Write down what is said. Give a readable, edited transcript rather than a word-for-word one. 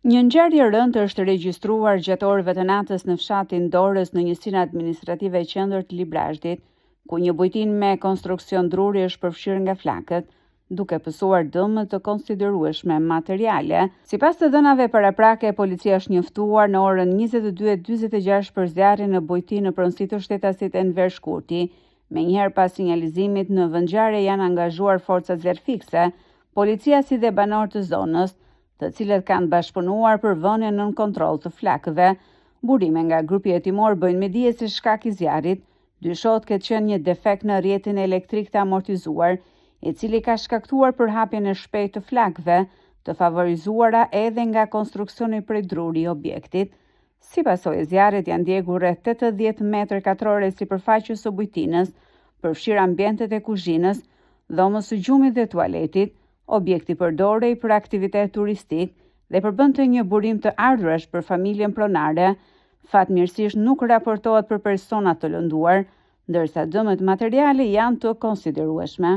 Një ngjarje e rëndë është regjistruar gjatë orëve të natës në fshatin Dorës në njësinë administrative qendër të Librazhdit, ku një bujtin me konstruksion druri është përfshirë nga flakët, duke pësuar dëme të konsiderueshme materiale. Sipas të dhënave paraprake, policia është njoftuar në orën 22:46 për zjarrin në bujti në pronësi të shtetasit Enver Shkurti. Menjëherë pas sinjalizimit në vendngjarje janë angazhuar forcat zjarrfikse, policia si dhe banorë të zonës, të cilët kanë bashkëpunuar për vënien nën kontroll të flakëve. Burime nga grupi hetimor bëjnë me dije se shkak i zjarrit dyshohet ketë qenë një defekt në rrjetin elektrik të amortizuar, i cili ka shkaktuar përhapjen e shpejtë të flakëve, të favorizuara edhe nga konstruksioni prej druri i objektit. Si pasojë e zjarrit janë ndjekur rreth 80 metër katrore sipërfaqe së bujtinës, përfshirë ambientet e kuzhinës, dhomës së gjumit dhe tualetit. Objekti përdorej për aktivitet turistik dhe përbënte një burim të ardhurash për familjen pronare. Fatmirësisht nuk raportohet për persona të lënduar, ndërsa dëmet materiale janë të konsiderueshme.